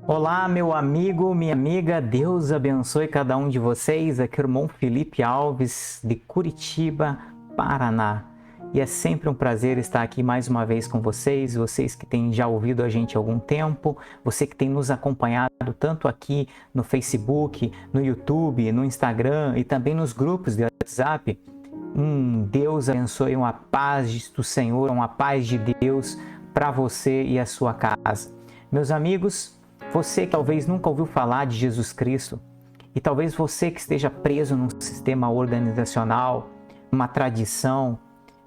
Olá, meu amigo, minha amiga, Deus abençoe cada um de vocês. Aqui é o irmão Felipe Alves, de Curitiba, Paraná. E é sempre um prazer estar aqui mais uma vez com vocês que têm já ouvido a gente há algum tempo, você que tem nos acompanhado tanto aqui no Facebook, no YouTube, no Instagram e também nos grupos de WhatsApp. Deus abençoe, uma paz do Senhor, uma paz de Deus para você e a sua casa. Meus amigos, você que talvez nunca ouviu falar de Jesus Cristo e talvez você que esteja preso num sistema organizacional, uma tradição,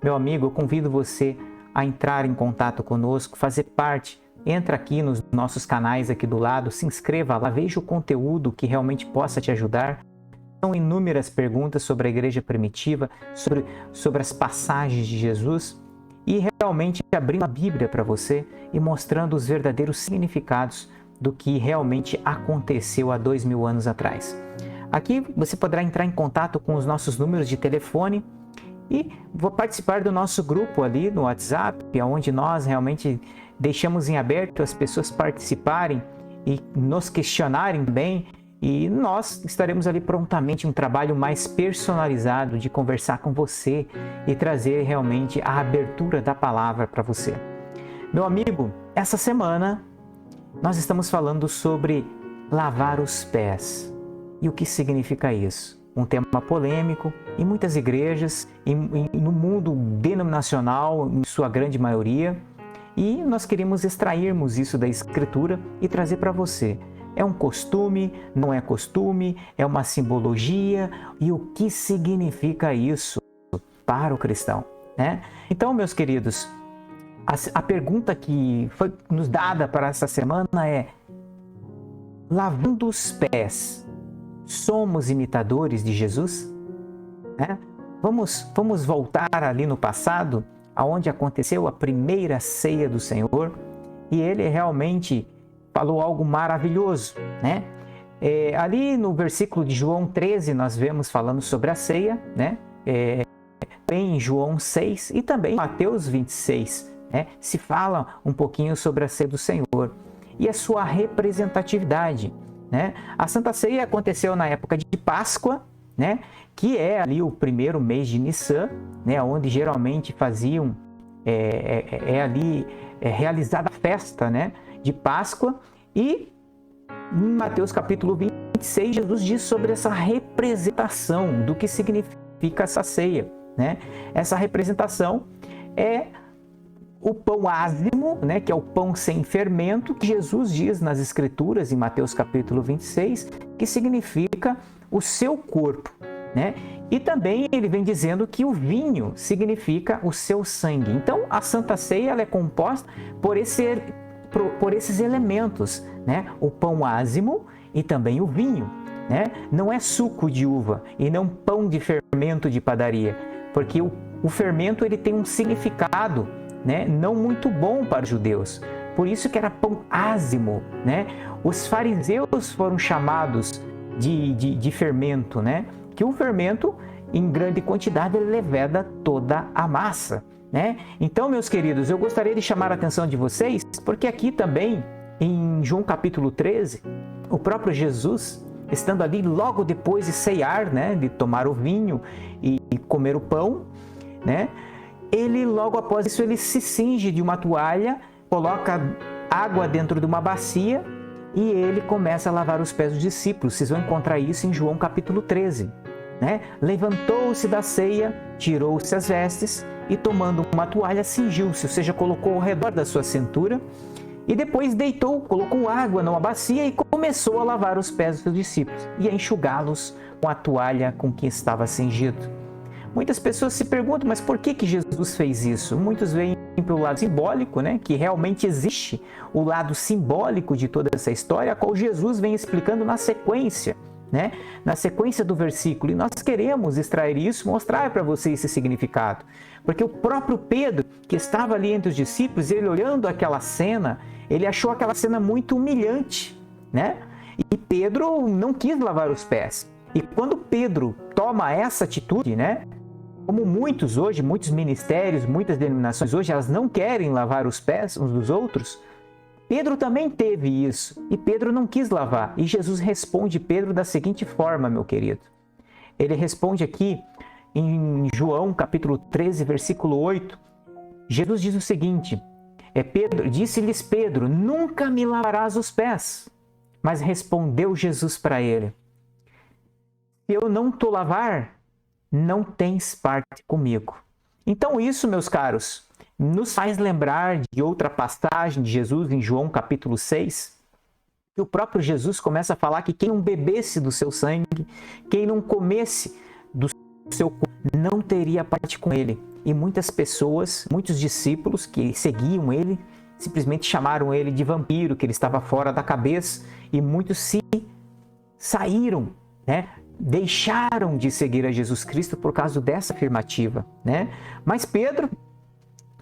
meu amigo, eu convido você a entrar em contato conosco, fazer parte. Entra aqui nos nossos canais aqui do lado, se inscreva lá, veja o conteúdo que realmente possa te ajudar. São inúmeras perguntas sobre a igreja primitiva, sobre as passagens de Jesus e realmente abrindo a Bíblia para você e mostrando os verdadeiros significados do que realmente aconteceu há 2000 anos atrás. Aqui você poderá entrar em contato com os nossos números de telefone e vou participar do nosso grupo ali no WhatsApp, onde nós realmente deixamos em aberto as pessoas participarem e nos questionarem bem, e nós estaremos ali prontamente um trabalho mais personalizado de conversar com você e trazer realmente a abertura da palavra para você. Meu amigo, essa semana nós estamos falando sobre lavar os pés. E o que significa isso? Um tema polêmico em muitas igrejas, no mundo denominacional, em sua grande maioria. E nós queremos extrairmos isso da Escritura e trazer para você. É um costume, não é costume, é uma simbologia. E o que significa isso para o cristão, né? Então, meus queridos, a pergunta que foi nos dada para essa semana é: lavando os pés, somos imitadores de Jesus? Vamos voltar ali no passado, aonde aconteceu a primeira ceia do Senhor, e ele realmente falou algo maravilhoso, né? Ali no versículo de João 13, nós vemos falando sobre a ceia, né? Em João 6 e também em Mateus 26, se fala um pouquinho sobre a ceia do Senhor e a sua representatividade, né? A Santa Ceia aconteceu na época de Páscoa, né? Que é ali o primeiro mês de Nissan, né? Onde geralmente faziam realizada a festa, né? De Páscoa. E em Mateus capítulo 26, Jesus diz sobre essa representação do que significa essa ceia, né? Essa representação é o pão ázimo, né, que é o pão sem fermento, que Jesus diz nas Escrituras, em Mateus capítulo 26, que significa o seu corpo, né? E também ele vem dizendo que o vinho significa o seu sangue. Então, a Santa Ceia ela é composta por esses elementos, né? O pão ázimo e também o vinho, né? Não é suco de uva e não pão de fermento de padaria, porque o fermento ele tem um significado, né, não muito bom para os judeus. Por isso que era pão ázimo, né? Os fariseus foram chamados de fermento, né? Que o fermento, em grande quantidade, ele leveda toda a massa, né? Então, meus queridos, eu gostaria de chamar a atenção de vocês, porque aqui também, em João capítulo 13, o próprio Jesus, estando ali logo depois de ceiar, né, de tomar o vinho e comer o pão, né? Ele, logo após isso, ele se cinge de uma toalha, coloca água dentro de uma bacia e ele começa a lavar os pés dos discípulos. Vocês vão encontrar isso em João capítulo 13. Né? Levantou-se da ceia, tirou-se as vestes e, tomando uma toalha, cingiu-se, ou seja, colocou ao redor da sua cintura e depois colocou água numa bacia e começou a lavar os pés dos seus discípulos e a enxugá-los com a toalha com que estava cingido. Muitas pessoas se perguntam, mas por que Jesus fez isso? Muitos veem pelo lado simbólico, né? Que realmente existe o lado simbólico de toda essa história, a qual Jesus vem explicando na sequência, né? Na sequência do versículo. E nós queremos extrair isso, mostrar para você esse significado. Porque o próprio Pedro, que estava ali entre os discípulos, ele olhando aquela cena, ele achou aquela cena muito humilhante, né? E Pedro não quis lavar os pés. E quando Pedro toma essa atitude, né? Como muitos hoje, muitos ministérios, muitas denominações hoje, elas não querem lavar os pés uns dos outros. Pedro também teve isso, e Pedro não quis lavar. E Jesus responde Pedro da seguinte forma, meu querido. Ele responde aqui em João capítulo 13, versículo 8. Jesus diz o seguinte, disse-lhes Pedro, nunca me lavarás os pés. Mas respondeu Jesus para ele, se eu não te lavar, não tens parte comigo. Então isso, meus caros, nos faz lembrar de outra passagem de Jesus em João capítulo 6, que o próprio Jesus começa a falar que quem não bebesse do seu sangue, quem não comesse do seu corpo, não teria parte com ele. E muitas pessoas, muitos discípulos que seguiam ele, simplesmente chamaram ele de vampiro, que ele estava fora da cabeça, e muitos saíram, né? Deixaram de seguir a Jesus Cristo por causa dessa afirmativa, né? Mas Pedro,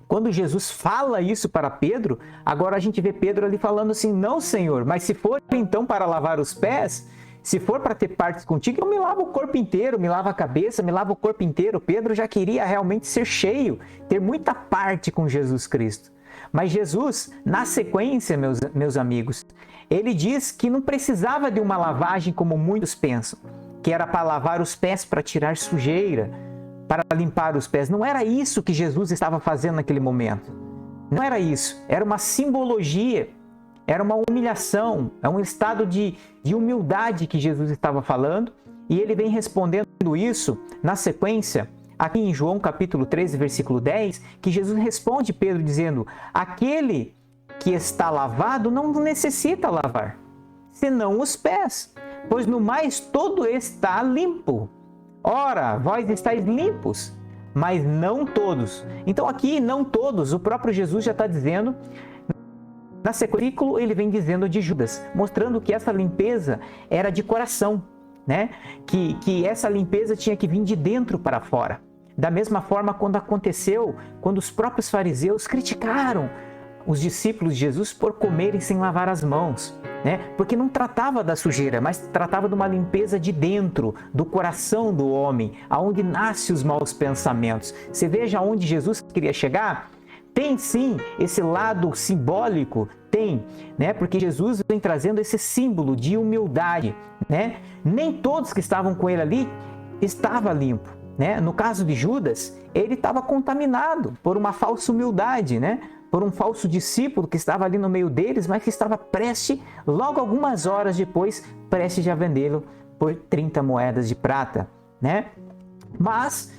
quando Jesus fala isso para Pedro, agora a gente vê Pedro ali falando assim, não, Senhor, mas se for então para lavar os pés, se for para ter partes contigo, eu me lavo o corpo inteiro, me lavo a cabeça, me lavo o corpo inteiro. Pedro já queria realmente ser cheio, ter muita parte com Jesus Cristo. Mas Jesus, na sequência, meus amigos, ele diz que não precisava de uma lavagem como muitos pensam, que era para lavar os pés, para tirar sujeira, para limpar os pés. Não era isso que Jesus estava fazendo naquele momento. Não era isso. Era uma simbologia, era uma humilhação, é um estado de humildade que Jesus estava falando. E ele vem respondendo isso na sequência, aqui em João capítulo 13, versículo 10, que Jesus responde Pedro dizendo, aquele que está lavado não necessita lavar, senão os pés, pois no mais todo está limpo. Ora, vós estáis limpos, mas não todos. Então aqui, não todos, o próprio Jesus já está dizendo, na sequência ele vem dizendo de Judas, mostrando que essa limpeza era de coração, né? Que essa limpeza tinha que vir de dentro para fora. Da mesma forma quando aconteceu, quando os próprios fariseus criticaram os discípulos de Jesus por comerem sem lavar as mãos, né? Porque não tratava da sujeira, mas tratava de uma limpeza de dentro, do coração do homem, aonde nascem os maus pensamentos. Você veja onde Jesus queria chegar? Tem sim esse lado simbólico, tem, né? Porque Jesus vem trazendo esse símbolo de humildade, né? Nem todos que estavam com ele ali estavam limpos, né? No caso de Judas, ele estava contaminado por uma falsa humildade, né? Por um falso discípulo que estava ali no meio deles, mas que estava prestes, logo algumas horas depois, prestes a vendê-lo por 30 moedas de prata, né? Mas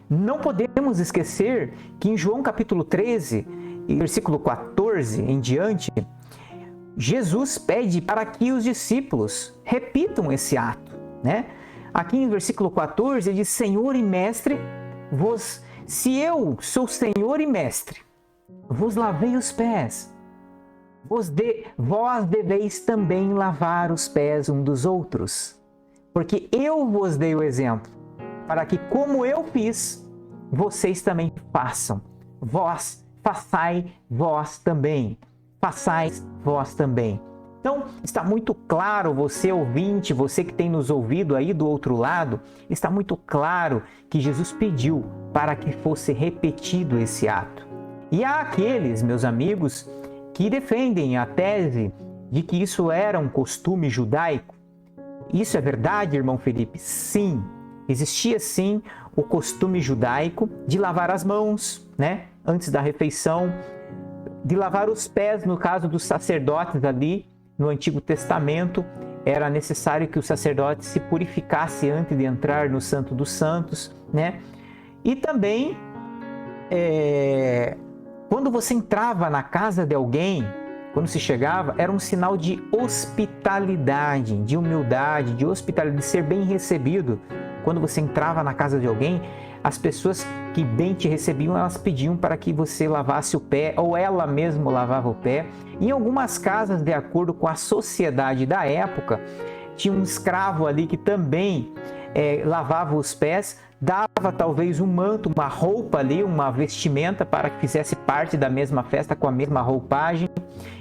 não podemos esquecer que em João capítulo 13, versículo 14 em diante, Jesus pede para que os discípulos repitam esse ato, né? Aqui em versículo 14 ele diz, Senhor e Mestre, se eu sou Senhor e Mestre, vos lavei os pés, vós deveis também lavar os pés um dos outros, porque eu vos dei o exemplo, para que como eu fiz, vocês também façam. Façais vós também. Então, está muito claro, você ouvinte, você que tem nos ouvido aí do outro lado, está muito claro que Jesus pediu para que fosse repetido esse ato. E há aqueles, meus amigos, que defendem a tese de que isso era um costume judaico. Isso é verdade, irmão Felipe? Sim, existia sim o costume judaico de lavar as mãos, né, antes da refeição, de lavar os pés, no caso dos sacerdotes ali no Antigo Testamento, era necessário que o sacerdote se purificasse antes de entrar no Santo dos Santos, né? E também, quando você entrava na casa de alguém, quando se chegava, era um sinal de hospitalidade, de humildade, de hospitalidade, de ser bem recebido. Quando você entrava na casa de alguém, as pessoas que bem te recebiam, elas pediam para que você lavasse o pé, ou ela mesma lavava o pé. Em algumas casas, de acordo com a sociedade da época, tinha um escravo ali que também lavava os pés, dava talvez um manto, uma roupa ali, uma vestimenta para que fizesse parte da mesma festa com a mesma roupagem.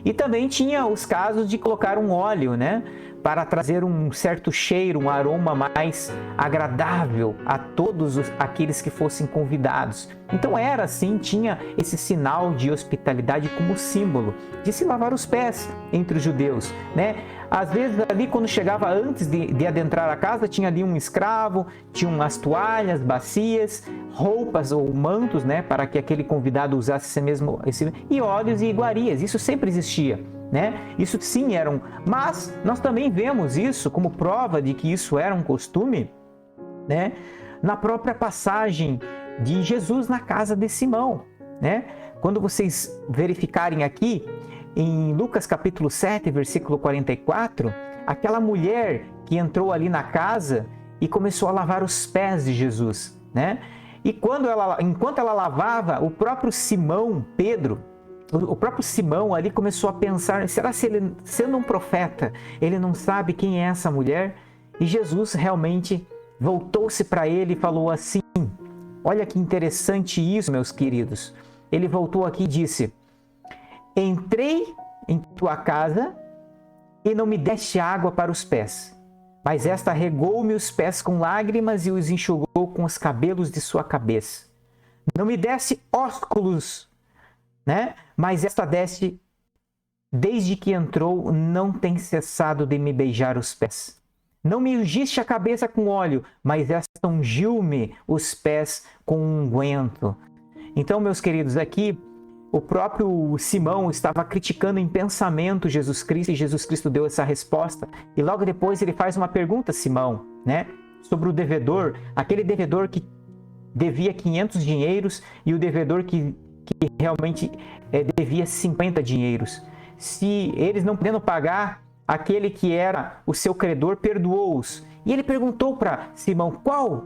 E também tinha os casos de colocar um óleo, né, para trazer um certo cheiro, um aroma mais agradável a todos aqueles que fossem convidados. Então era assim, tinha esse sinal de hospitalidade como símbolo de se lavar os pés entre os judeus, né? Às vezes ali quando chegava antes de adentrar a casa, tinha ali um escravo, tinha umas toalhas, bacias, roupas ou mantos, né, para que aquele convidado usasse e óleos e iguarias. Isso sempre existia, né? Isso sim eram, mas nós também vemos isso como prova de que isso era um costume, né, na própria passagem de Jesus na casa de Simão, né? Quando vocês verificarem aqui em Lucas capítulo 7, versículo 44, aquela mulher que entrou ali na casa e começou a lavar os pés de Jesus, né? E enquanto ela lavava, o próprio Simão, Pedro, o próprio Simão ali começou a pensar, será que ele, sendo um profeta, ele não sabe quem é essa mulher? E Jesus realmente voltou-se para ele e falou assim, olha que interessante isso, meus queridos. Ele voltou aqui e disse, entrei em tua casa e não me deste água para os pés, mas esta regou-me os pés com lágrimas e os enxugou com os cabelos de sua cabeça. Não me deste ósculos, né? Mas esta deste, desde que entrou, não tem cessado de me beijar os pés. Não me ungiste a cabeça com óleo, mas esta ungiu-me os pés com unguento. Então, meus queridos, aqui o próprio Simão estava criticando em pensamento Jesus Cristo e Jesus Cristo deu essa resposta. E logo depois ele faz uma pergunta, Simão, né, sobre o devedor, aquele devedor que devia 500 dinheiros e o devedor que realmente devia 50 dinheiros. Se eles não podendo pagar, aquele que era o seu credor perdoou-os. E ele perguntou para Simão qual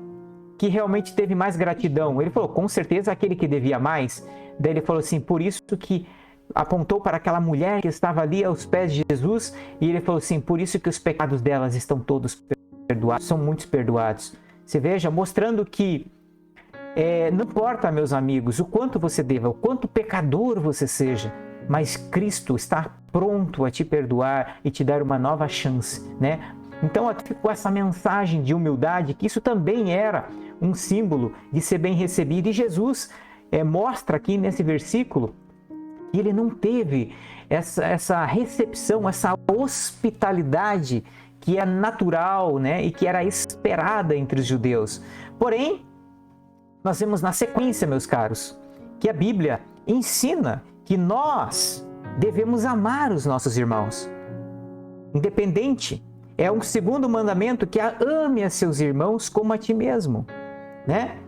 que realmente teve mais gratidão. Ele falou, com certeza aquele que devia mais. Daí ele falou assim, por isso que apontou para aquela mulher que estava ali aos pés de Jesus, e ele falou assim, por isso que os pecados delas estão todos perdoados, são muitos perdoados. Você veja, mostrando que não importa, meus amigos, o quanto você deva, o quanto pecador você seja, mas Cristo está pronto a te perdoar e te dar uma nova chance, né? Então aqui ficou essa mensagem de humildade, que isso também era um símbolo de ser bem recebido, e Jesus mostra aqui nesse versículo que ele não teve essa recepção, essa hospitalidade que é natural, né, e que era esperada entre os judeus. Porém, nós vemos na sequência, meus caros, que a Bíblia ensina que nós devemos amar os nossos irmãos. Independente, é um segundo mandamento que ame a seus irmãos como a ti mesmo, né?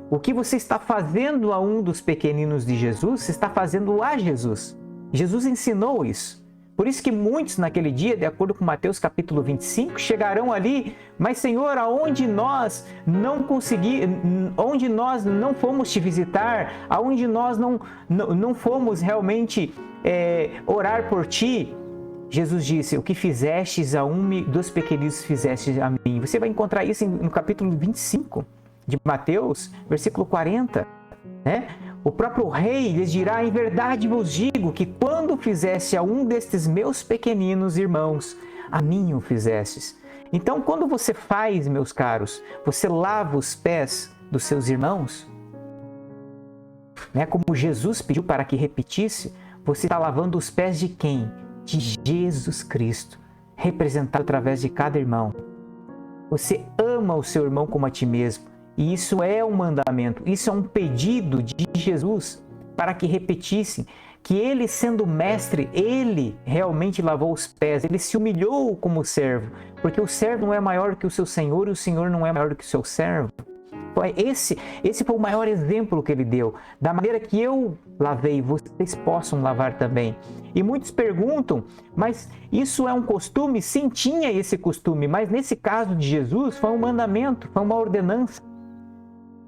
O que você está fazendo a um dos pequeninos de Jesus, você está fazendo a Jesus. Jesus ensinou isso. Por isso que muitos naquele dia, de acordo com Mateus capítulo 25, chegarão ali, mas Senhor, aonde nós não onde nós não fomos te visitar, aonde nós não fomos realmente orar por ti, Jesus disse, o que fizestes a um dos pequeninos fizestes a mim. Você vai encontrar isso no capítulo 25 de Mateus, versículo 40, né? O próprio rei lhes dirá, em verdade vos digo que quando fizeste a um destes meus pequeninos irmãos, a mim o fizestes. Então, quando você faz, meus caros, você lava os pés dos seus irmãos, né? Como Jesus pediu para que repetisse, você está lavando os pés de quem? De Jesus Cristo, representado através de cada irmão. Você ama o seu irmão como a ti mesmo. E isso é um mandamento, isso é um pedido de Jesus para que repetissem que ele, sendo mestre, ele realmente lavou os pés, ele se humilhou como servo, porque o servo não é maior que o seu senhor e o senhor não é maior que o seu servo. Esse foi o maior exemplo que ele deu. Da maneira que eu lavei, vocês possam lavar também. E muitos perguntam, mas isso é um costume? Sim, tinha esse costume, mas nesse caso de Jesus foi um mandamento, foi uma ordenança.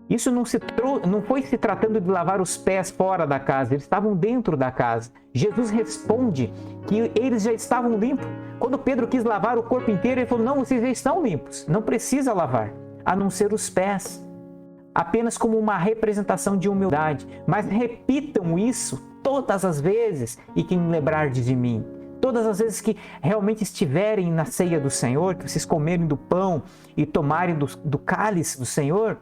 Isso não foi se tratando de lavar os pés fora da casa, eles estavam dentro da casa. Jesus responde que eles já estavam limpos. Quando Pedro quis lavar o corpo inteiro, ele falou, não, vocês já estão limpos, não precisa lavar, a não ser os pés. Apenas como uma representação de humildade. Mas repitam isso todas as vezes e quem lembrar de mim. Todas as vezes que realmente estiverem na ceia do Senhor, que vocês comerem do pão e tomarem do cálice do Senhor,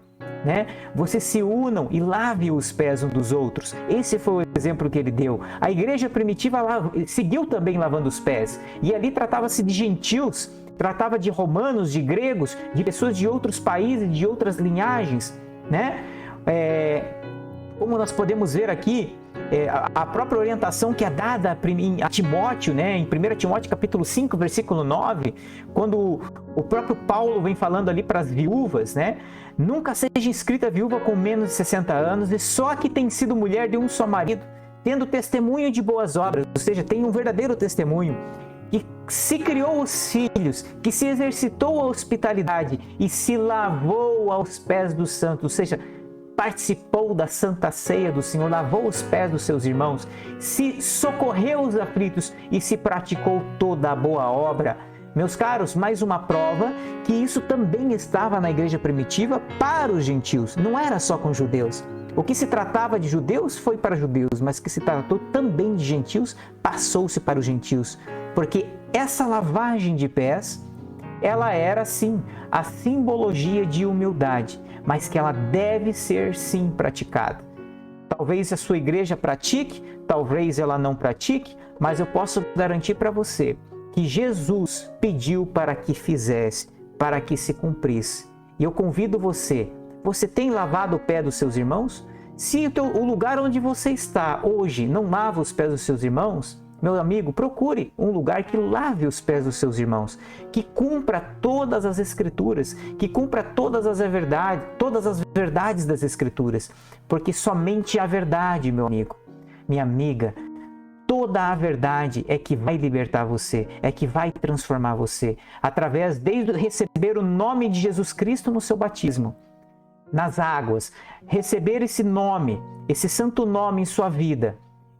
né? Vocês se unam e lavem os pés uns dos outros. Esse foi o exemplo que ele deu. A igreja primitiva seguiu também lavando os pés. E ali tratava-se de gentios, tratava de romanos, de gregos, de pessoas de outros países, de outras linhagens, né? Como nós podemos ver aqui, a própria orientação que é dada a Timóteo, né, em 1 Timóteo capítulo 5, versículo 9, quando o próprio Paulo vem falando ali para as viúvas, né, nunca seja inscrita viúva com menos de 60 anos e só que tem sido mulher de um só marido, tendo testemunho de boas obras, ou seja, tem um verdadeiro testemunho, que se criou os filhos, que se exercitou a hospitalidade e se lavou aos pés dos santos, ou seja, participou da Santa Ceia do Senhor, lavou os pés dos seus irmãos, se socorreu os aflitos e se praticou toda a boa obra. Meus caros, mais uma prova que isso também estava na igreja primitiva para os gentios, não era só com judeus. O que se tratava de judeus foi para judeus, mas o que se tratou também de gentios passou-se para os gentios, porque essa lavagem de pés, ela era sim a simbologia de humildade, mas que ela deve ser sim praticada. Talvez a sua igreja pratique, talvez ela não pratique, mas eu posso garantir para você que Jesus pediu para que fizesse, para que se cumprisse. E eu convido você tem lavado o pé dos seus irmãos? Se o lugar onde você está hoje não lava os pés dos seus irmãos, meu amigo, procure um lugar que lave os pés dos seus irmãos, que cumpra todas as Escrituras, que cumpra todas as verdades das Escrituras, porque somente a verdade, meu amigo, minha amiga, toda a verdade é que vai libertar você, é que vai transformar você, através de receber o nome de Jesus Cristo no seu batismo, nas águas, receber esse nome, esse santo nome em sua vida,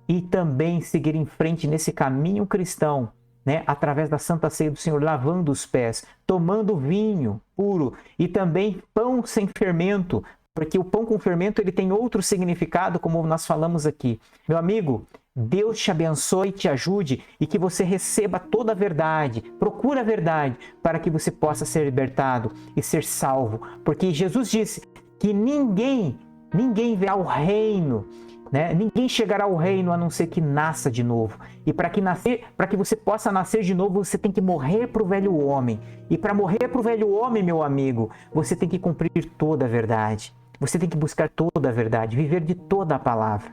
e também seguir em frente nesse caminho cristão, né? Através da Santa Ceia do Senhor, lavando os pés, tomando vinho puro e também pão sem fermento, porque o pão com fermento ele tem outro significado, como nós falamos aqui. Meu amigo, Deus te abençoe e te ajude e que você receba toda a verdade, procure a verdade para que você possa ser libertado e ser salvo, porque Jesus disse que ninguém verá o reino, né? Ninguém chegará ao reino a não ser que nasça de novo. E para que você possa nascer de novo, você tem que morrer para o velho homem. E para morrer para o velho homem, meu amigo, você tem que cumprir toda a verdade. Você tem que buscar toda a verdade, viver de toda a palavra.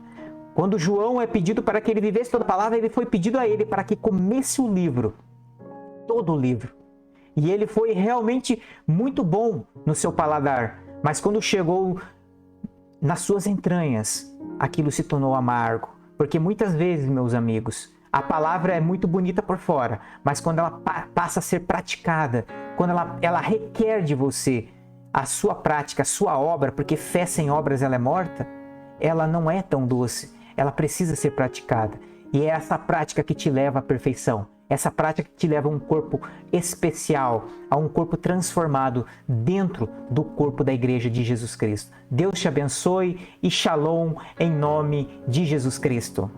Quando João é pedido para que ele vivesse toda a palavra, ele foi pedido a ele para que comesse o livro, todo o livro. E ele foi realmente muito bom no seu paladar. Mas quando chegou nas suas entranhas, aquilo se tornou amargo, porque muitas vezes, meus amigos, a palavra é muito bonita por fora, mas quando ela passa a ser praticada, quando ela requer de você a sua prática, a sua obra, porque fé sem obras ela é morta, ela não é tão doce, ela precisa ser praticada. E é essa prática que te leva à perfeição, essa prática que te leva a um corpo especial, a um corpo transformado dentro do corpo da igreja de Jesus Cristo. Deus te abençoe e shalom em nome de Jesus Cristo.